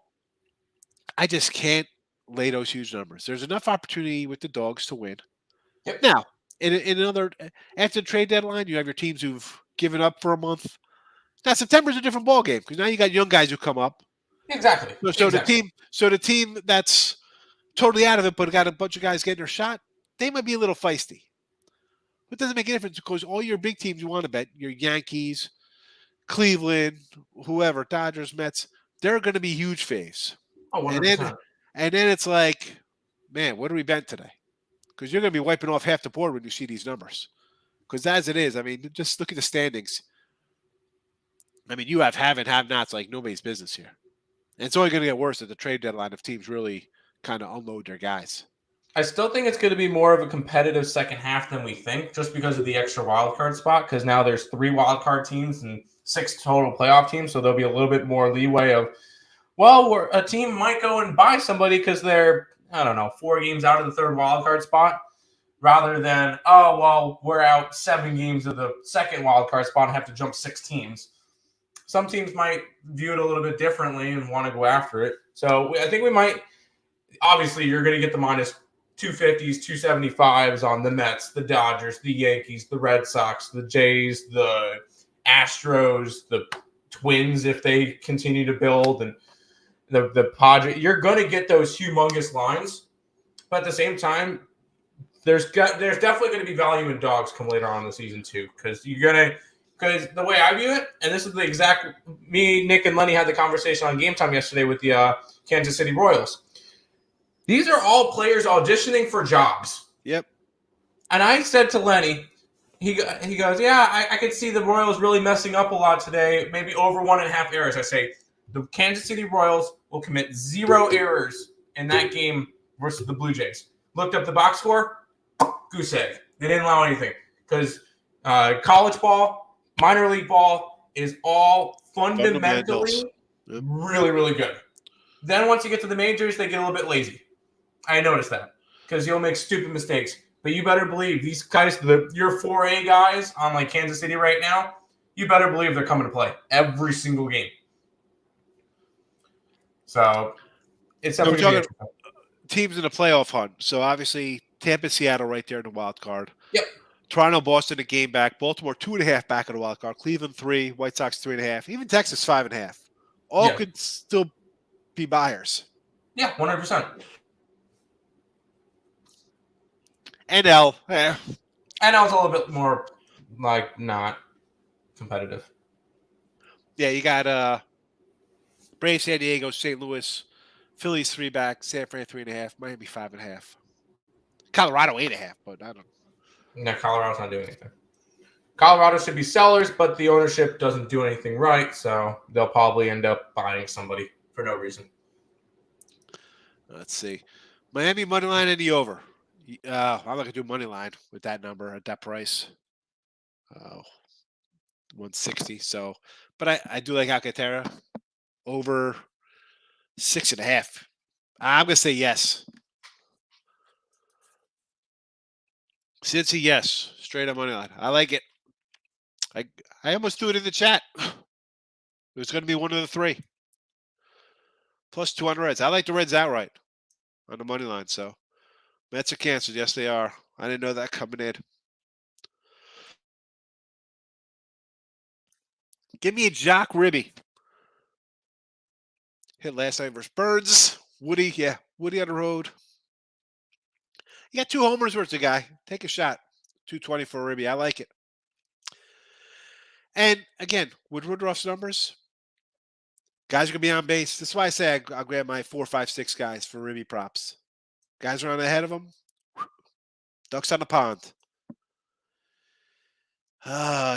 Speaker 2: I just can't lay those huge numbers. There's enough opportunity with the dogs to win.
Speaker 3: Yep.
Speaker 2: Now, in another after the trade deadline, you have your teams who've given up for a month. Now September's a different ballgame because now you got young guys who come up.
Speaker 3: Exactly.
Speaker 2: So the team that's totally out of it, but got a bunch of guys getting their shot, they might be a little feisty. It doesn't make a difference because all your big teams you want to bet, your Yankees, Cleveland, whoever, Dodgers, Mets, they're going to be huge faves.
Speaker 3: Oh, 100%.
Speaker 2: And then it's like, man, what do we bet today? Because you're going to be wiping off half the board when you see these numbers. Because as it is, I mean, just look at the standings. I mean, you have and have-nots like nobody's business here. And it's only going to get worse at the trade deadline if teams really kind of unload their guys.
Speaker 3: I still think it's going to be more of a competitive second half than we think, just because of the extra wild card spot. Because now there's 3 wild card teams and 6 total playoff teams, so there'll be a little bit more leeway of, well, a team might go and buy somebody because they're 4 games out of the 3rd wild card spot, rather than we're out 7 games of the 2nd wild card spot and have to jump 6 teams. Some teams might view it a little bit differently and want to go after it. So I think we might. Obviously, you're going to get the minus 250s, 275s on the Mets, the Dodgers, the Yankees, the Red Sox, the Jays, the Astros, the Twins if they continue to build, and the Padres. You're going to get those humongous lines, but at the same time, there's definitely going to be value in dogs come later on in the season too, because the way I view it, and this is the exact me, Nick, and Lenny had the conversation on Game Time yesterday with the Kansas City Royals. These are all players auditioning for jobs.
Speaker 2: Yep.
Speaker 3: And I said to Lenny, he goes, yeah, I could see the Royals really messing up a lot today, maybe over 1.5 errors. I say, the Kansas City Royals will commit 0 errors in that game versus the Blue Jays. Looked up the box score, goose egg. They didn't allow anything because college ball, minor league ball is all fundamentally really, really good. Then once you get to the majors, they get a little bit lazy. I noticed that because you'll make stupid mistakes. But you better believe these guys, your 4A guys on like Kansas City right now, you better believe they're coming to play every single game. So it's definitely
Speaker 2: teams in the playoff hunt. So obviously Tampa, Seattle right there in the wild card.
Speaker 3: Yep.
Speaker 2: Toronto, Boston, a game back. Baltimore 2.5 back in the wild card. Cleveland 3. White Sox 3.5. Even Texas 5.5. All could still be buyers.
Speaker 3: Yeah, 100%.
Speaker 2: NL.
Speaker 3: NL's a little bit more like not competitive.
Speaker 2: Yeah, you got Braves, San Diego, St. Louis, Phillies 3 back, San Fran 3.5, Miami 5.5. Colorado 8.5, but I don't.
Speaker 3: No, Colorado's not doing anything. Colorado should be sellers, but the ownership doesn't do anything right, so they'll probably end up buying somebody for no reason.
Speaker 2: Let's see. Miami money line and the over. I'm not gonna do money line with that number at that price. Uh, 160. So, but I do like Alcantara over 6.5. I'm gonna say yes. Cincy, yes. Straight up money line. I like it. I I almost threw it in the chat. It was gonna be one of the three. Plus 200 Reds. I like the Reds outright on the money line. So Mets are canceled. Yes, they are. I didn't know that coming in. Give me a Jock Ribby. Hit last night versus Birds. Woody, yeah. Woody on the road. You got 2 homers versus the guy. Take a shot. 220 for Ribby. I like it. And again, with Woodruff's numbers, guys are going to be on base. That's why I say I'll grab my 4, 5, 6 guys for Ribby props. Guys are on ahead of him. Ducks on the pond.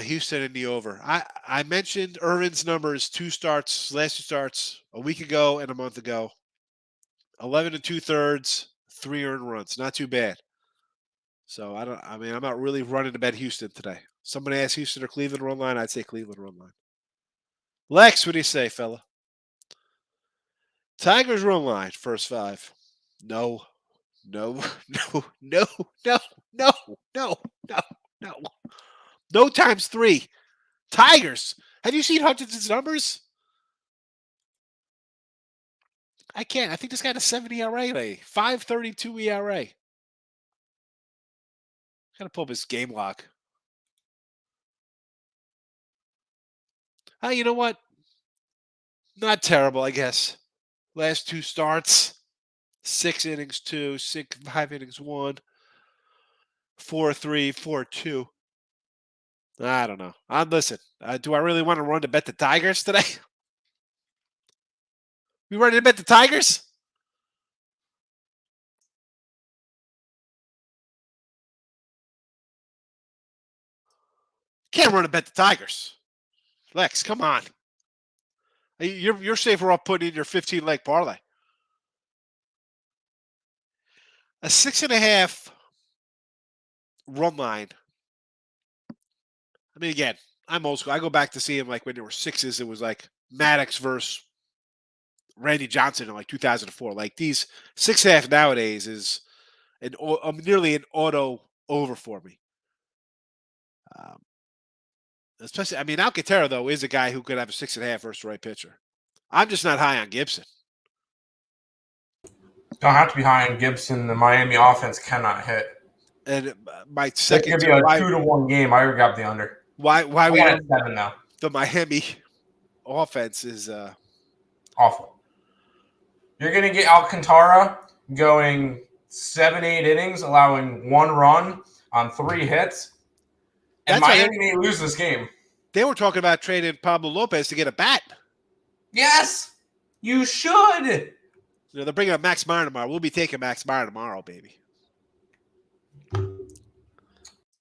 Speaker 2: Houston in the over. I mentioned Irvin's numbers, last 2 starts, a week ago and a month ago. 11 2/3, 3 earned runs. Not too bad. So I'm not really running to bet Houston today. Somebody asked Houston or Cleveland run line, I'd say Cleveland run line. Lex, what do you say, fella? Tigers run line, first 5. No. No, no, no, no, no, no, no, no. No times 3. Tigers. Have you seen Hutchinson's numbers? I can't. I think this guy had a 7 ERA today. 5.32 ERA. Gotta pull up his game log. You know what? Not terrible, I guess. Last 2 starts. 6 innings, 2. 5 innings, 1. 4-3, 4-2. I don't know. Listen, do I really want to run to bet the Tigers today? We ready to bet the Tigers? Can't run to bet the Tigers. Lex, come on. You're safer off putting in your 15-leg parlay. A 6.5 run line. I mean, again, I'm old school. I go back to seeing like when there were 6s. It was like Maddox versus Randy Johnson in like 2004. Like these 6.5 nowadays is nearly an auto over for me. Especially, I mean, Alcantara though is a guy who could have a 6.5 versus the right pitcher. I'm just not high on Gibson.
Speaker 3: Don't have to be high on Gibson. The Miami offense cannot hit.
Speaker 2: And my
Speaker 3: It's
Speaker 2: second
Speaker 3: going to be a 2-1 game. I would grab the under.
Speaker 2: Why we
Speaker 3: at 7 now?
Speaker 2: The Miami offense is
Speaker 3: awful. You're going to get Alcantara going 7-8 innings, allowing 1 run on 3 hits. And Miami may lose this game.
Speaker 2: They were talking about trading Pablo Lopez to get a bat.
Speaker 3: Yes, you should.
Speaker 2: You know, they're bringing up Max Meyer tomorrow. We'll be taking Max Meyer tomorrow, baby.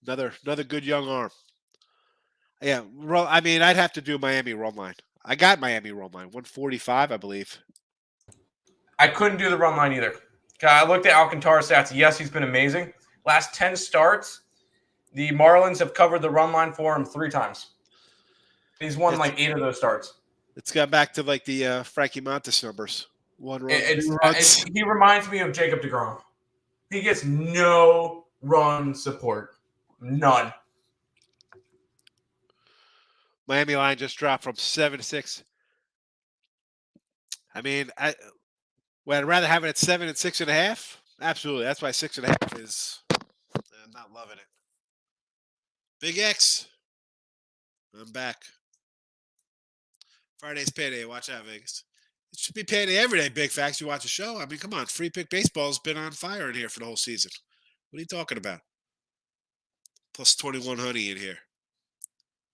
Speaker 2: Another good young arm. Yeah, I mean, I'd have to do Miami run line. I got Miami run line, 145, I believe.
Speaker 3: I couldn't do the run line either. I looked at Alcantara stats. Yes, he's been amazing. Last 10 starts, the Marlins have covered the run line for him 3 times. He's won like 8 of those starts.
Speaker 2: It's got back to like the Frankie Montas numbers. 1 run.
Speaker 3: He reminds me of Jacob deGrom. He gets no run support. None.
Speaker 2: Miami line just dropped from 7 to 6. I mean, I'd rather have it at 7 and 6.5. Absolutely. That's why 6.5 is. I'm not loving it. Big X. I'm back. Friday's payday. Watch out, Vegas. It should be payday every day, Big Facts. You watch a show. I mean, come on. Free pick baseball's been on fire in here for the whole season. What are you talking about? Plus 21 honey in here.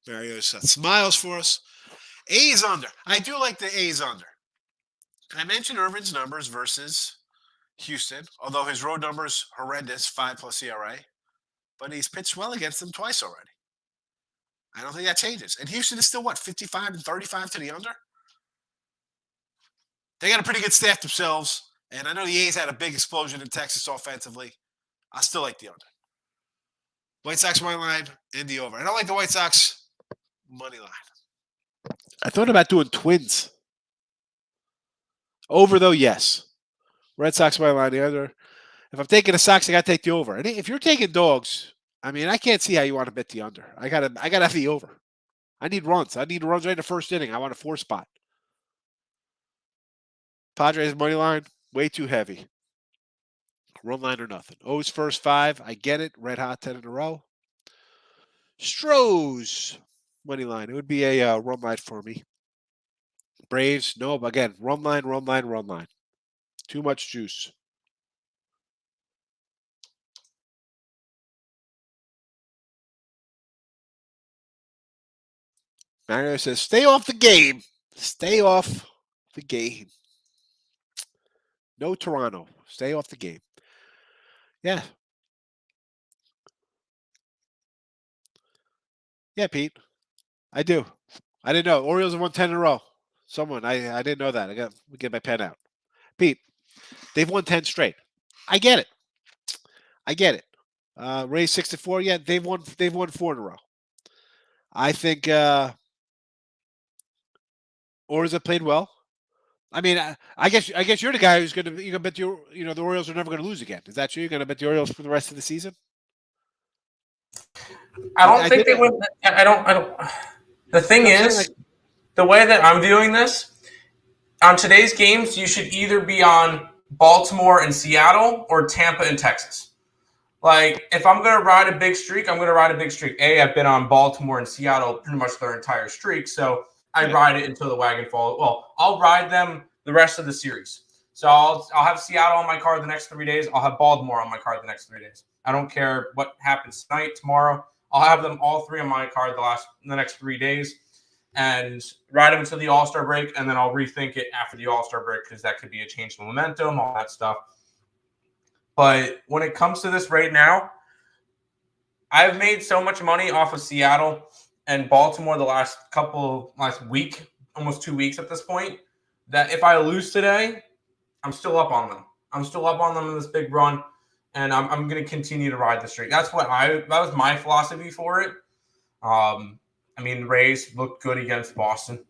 Speaker 2: Mario smiles for us. A's under. I do like the A's under. I mentioned Irvin's numbers versus Houston, although his road numbers horrendous, 5+ ERA. But he's pitched well against them twice already. I don't think that changes. And Houston is still, 55 and 35 to the under? They got a pretty good staff themselves. And I know the A's had a big explosion in Texas offensively.
Speaker 1: I still like the under. White Sox money line and the over. I don't like the White Sox money line.
Speaker 2: I thought about doing Twins. Over though, yes. Red Sox money line, the under. If I'm taking the Sox, I got to take the over. And if you're taking dogs, I mean, I can't see how you want to bet the under. I gotta have the over. I need runs. I need runs right in the first inning. I want a 4 spot. Padres money line, way too heavy. Run line or nothing. O's first 5. I get it. Red hot 10 in a row. Stros money line. It would be a run line for me. Braves, no. Again, run line. Too much juice. Mario says, stay off the game. Stay off the game. No Toronto. Stay off the game. Yeah. Yeah, Pete. I do. I didn't know. Orioles have won 10 in a row. Someone. I didn't know that. I got to get my pen out. Pete, they've won 10 straight. I get it. Rays 6-4. Yeah, they've won 4 in a row. I think Orioles have played well. I mean, I guess you're the guy who's going to bet the Orioles are never going to lose again. Is that you? You're going to bet the Orioles for the rest of the season?
Speaker 3: I don't think they would. I don't. The thing is, the way that I'm viewing this, on today's games, you should either be on Baltimore and Seattle or Tampa and Texas. Like, if I'm going to ride a big streak, I'm going to ride a big streak. I've been on Baltimore and Seattle pretty much their entire streak, so I ride it until the wagon falls. Well, I'll ride them the rest of the series. So I'll have Seattle on my card the next 3 days. I'll have Baltimore on my card the next 3 days. I don't care what happens tonight, tomorrow. I'll have them all 3 on my card the next 3 days and ride them until the All-Star break, and then I'll rethink it after the All-Star break because that could be a change in momentum, all that stuff. But when it comes to this right now, I've made so much money off of Seattle and Baltimore the last week, almost 2 weeks at this point, that if I lose today, I'm still up on them. I'm still up on them in this big run, and I'm going to continue to ride the streak. That was my philosophy for it. I mean, the Rays looked good against Boston,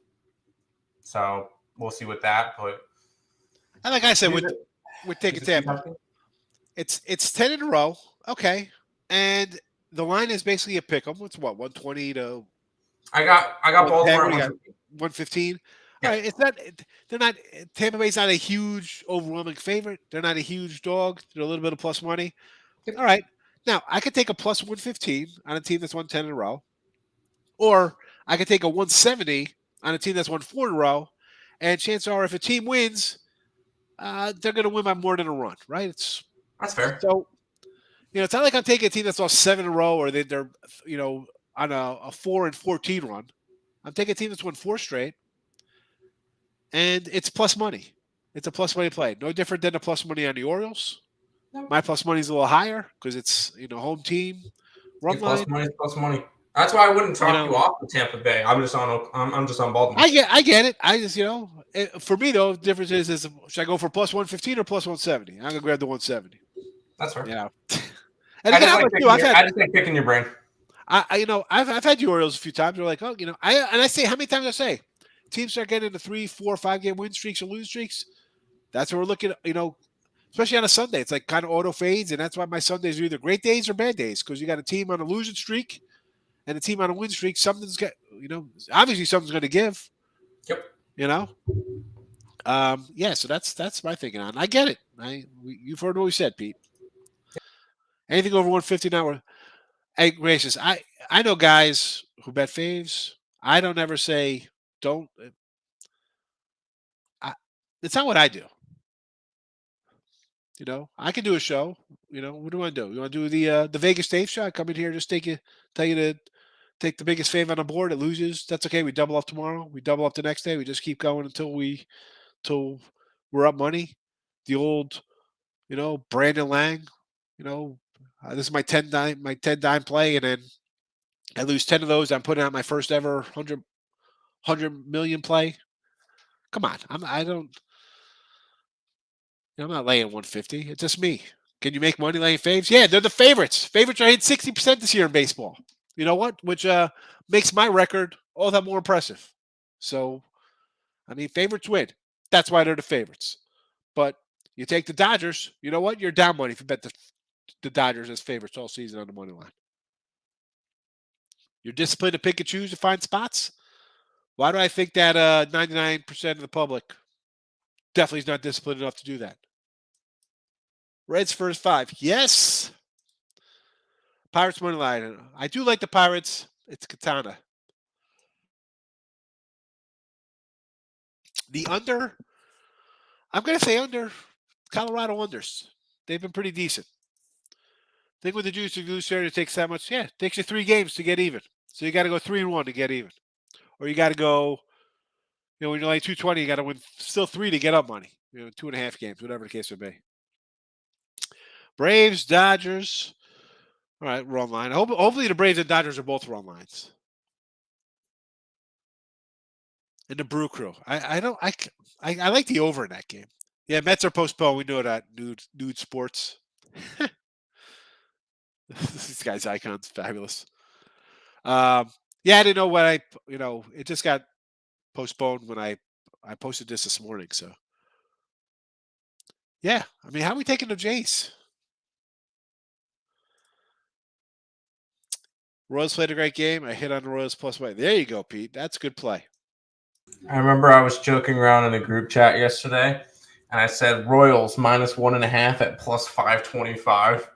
Speaker 3: so we'll see with that. But
Speaker 2: and like I said, we're taking Tampa. It's 10 in a row, okay, and the line is basically a pick 'em. It's what 120 to.
Speaker 3: I got Baltimore at
Speaker 2: 115. Yeah. All right, it's not. They're not. Tampa Bay's not a huge, overwhelming favorite. They're not a huge dog. They're a little bit of plus money. All right, now I could take a plus 115 on a team that's won 10 in a row, or I could take a 170 on a team that's won 4 in a row, and chances are, if a team wins, they're going to win by more than a run, right?
Speaker 3: That's fair.
Speaker 2: So, it's not like I'm taking a team that's lost 7 in a row, or they're on a 4-14 run. I'm taking a team that's won 4 straight, and it's plus money. It's a plus money play. No different than the plus money on the Orioles. No. My plus money is a little higher because it's home team. Run line.
Speaker 3: Plus money. That's why I wouldn't talk you off of Tampa Bay. I'm just on Baltimore.
Speaker 2: I get it. I just for me though, the difference is should I go for plus 115 or plus 170? I'm gonna grab the 170.
Speaker 3: That's fair.
Speaker 2: And
Speaker 3: I just like picking your brain.
Speaker 2: I've had the Orioles a few times. They're like, I say how many times I say teams start getting into 3, 4, 5 game win streaks or lose streaks. That's what we're looking at. Especially on a Sunday, it's like kind of auto fades, and that's why my Sundays are either great days or bad days because you got a team on a losing streak and a team on a win streak. Something's got obviously something's going to give.
Speaker 3: Yep.
Speaker 2: So that's my thinking on. I get it. You've heard what we said, Pete. Anything over 150 now. Hey, gracious, I know guys who bet faves. I don't ever say don't. It's not what I do. I can do a show. What do I do? You want to do the Vegas Dave show? I come in here, just tell you to take the biggest fave on the board. It loses. That's okay. We double up tomorrow. We double up the next day. We just keep going until we're up money. The old, Brandon Lang. This is my 10 dime play, and then I lose 10 of those. I'm putting out my first ever 100 million play. Come on, I'm not laying 150. It's just me. Can you make money laying faves? Yeah, they're the favorites. Favorites are hitting 60% this year in baseball. You know what? Which makes my record all that more impressive. So, I mean, favorites win. That's why they're the favorites. But you take the Dodgers, you know what? You're down money if you bet the Dodgers as favorites all season on the money line. You're disciplined to pick and choose to find spots. Why do I think that 99% of the public definitely is not disciplined enough to do that? Reds first 5. Yes. Pirates money line. I do like the Pirates. It's Katana. The under, I'm going to say under. Colorado unders. They've been pretty decent. Thing with the Juice to Goose there, it takes that much. Yeah, it takes you 3 games to get even. So you got to go 3-1 to get even. Or you got to go, when you're like 220, you got to win still 3 to get up money. 2.5 games, whatever the case would be. Braves, Dodgers. All right, wrong line. Hopefully the Braves and Dodgers are both wrong lines. And the Brew Crew. I like the over in that game. Yeah, Mets are postponed. We know that. Nude sports. This guy's icon's fabulous. Yeah, I didn't know what it just got postponed when I posted this morning. So, yeah, I mean, how are we taking the Jays? Royals played a great game. I hit on the Royals plus way. There you go, Pete. That's good play.
Speaker 3: I remember I was joking around in a group chat yesterday, and I said Royals -1.5 at plus 525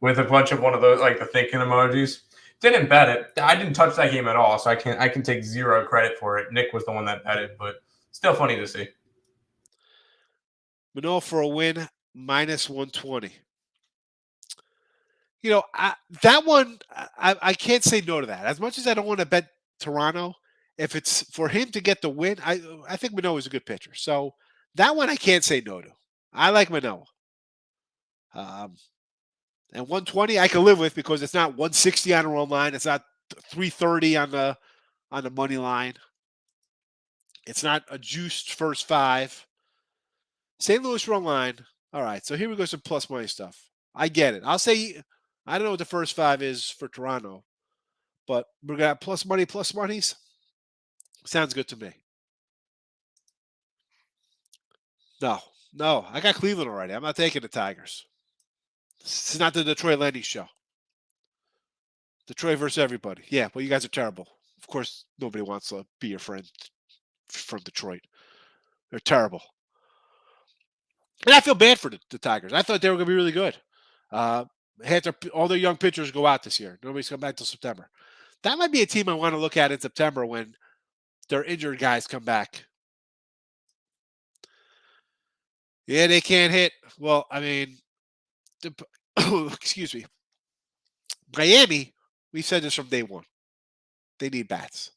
Speaker 3: with a bunch of one of those like the thinking emojis. Didn't bet it. I didn't touch that game at all, so I can take zero credit for it. Nick was the one that bet it, but still funny to see.
Speaker 2: Manoah for a win -120. That one, I can't say no to that. As much as I don't want to bet Toronto, if it's for him to get the win, I think Manoah is a good pitcher. So that one I can't say no to. I like Manoah. And 120 I can live with because it's not 160 on the run line. It's not 330 on the money line. It's not a juiced first 5. St. Louis run line. All right, so here we go, some plus money stuff. I get it. I'll say I don't know what the first 5 is for Toronto, but we got plus monies. Sounds good to me. No, I got Cleveland already. I'm not taking the Tigers. This is not the Detroit Lenny show. Detroit versus everybody. Yeah, well, you guys are terrible. Of course, nobody wants to be your friend from Detroit. They're terrible. And I feel bad for the Tigers. I thought they were going to be really good. Had all their young pitchers go out this year. Nobody's come back till September. That might be a team I want to look at in September when their injured guys come back. Yeah, they can't hit. Well, I mean, excuse me. Miami, we said this from day one. They need bats.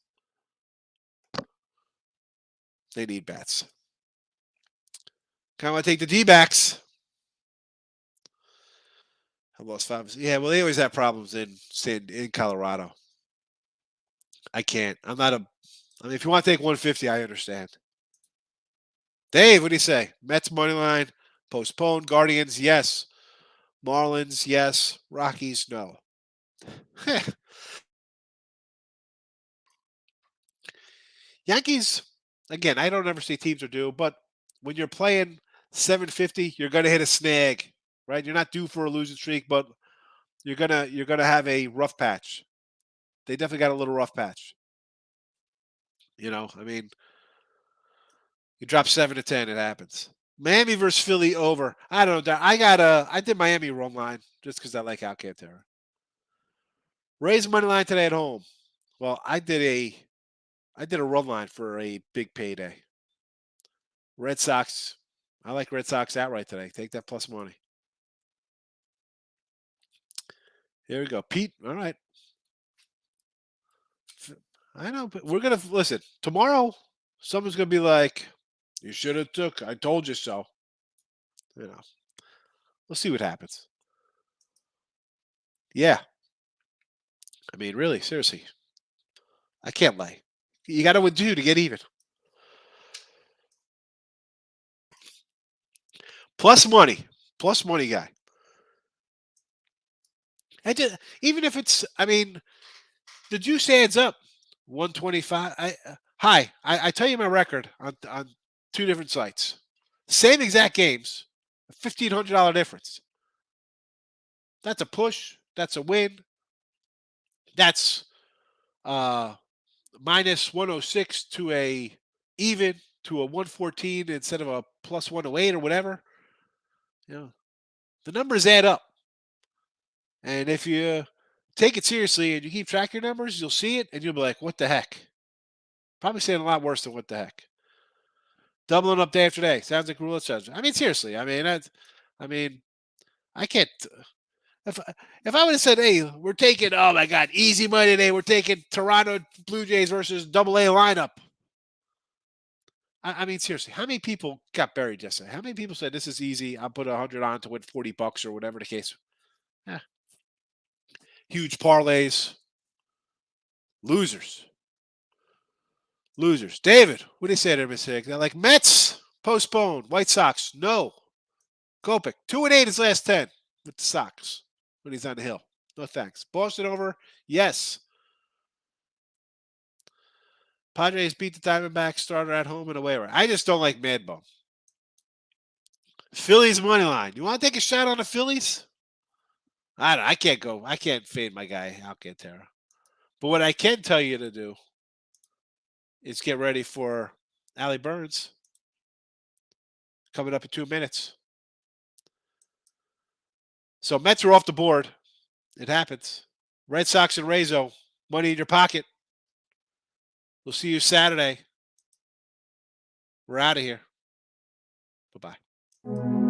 Speaker 2: They need bats. Kind of want to take the D-backs. I lost 5. Yeah, well, they always have problems in Colorado. I can't. I mean, if you want to take 150, I understand. Dave, what do you say? Mets money line, postponed. Guardians, yes. Marlins, yes. Rockies, no. Yankees, again, I don't ever see teams are due, but when you're playing 750, you're going to hit a snag, right? You're not due for a losing streak, but you're gonna have a rough patch. They definitely got a little rough patch. I mean, you drop 7 to 10, it happens. Miami versus Philly over. I don't know. I did Miami run line just because I like Alcantara. Raise money line today at home. Well, I did a run line for a big payday. Red Sox. I like Red Sox outright today. Take that plus money. Here we go. Pete, all right. I know, but we're going to listen. Tomorrow, someone's going to be like, you should have took. I told you so. We'll see what happens. Yeah. I mean, really, seriously. I can't lay. You got to win 2 to get even. Plus money guy. Even if it's, I mean, the juice adds up. 125. I tell you my record on 2 different sites. Same exact games, $1,500 difference. That's a push. That's a win. That's minus 106 to a even to a 114 instead of a plus 108 or whatever. You know, the numbers add up. And if you take it seriously and you keep track of your numbers, you'll see it and you'll be like, what the heck? Probably saying a lot worse than what the heck. Doubling up day after day. Sounds like roulette says. I mean, seriously. I mean, I can't. If I would have said, hey, we're taking, oh my God, easy money today. We're taking Toronto Blue Jays versus AA lineup. I mean, seriously, how many people got buried yesterday? How many people said this is easy? I'll put 100 on to win $40 or whatever the case. Yeah. Huge parlays. Losers. David, what do you say there, Miss Higgs? They're like Mets postponed. White Sox, no. Kopech, 2-8 his last 10 with the Sox when he's on the hill. No thanks. Boston over, yes. Padres beat the Diamondbacks, starter at home and away. I just don't like Mad Bum. Phillies money line. You want to take a shot on the Phillies? I can't go. I can't fade my guy Alcantara. But what I can tell you to do is get ready for Allie Burns coming up in 2 minutes. So Mets are off the board. It happens. Red Sox and Razo, money in your pocket. We'll see you Saturday. We're out of here. Bye-bye.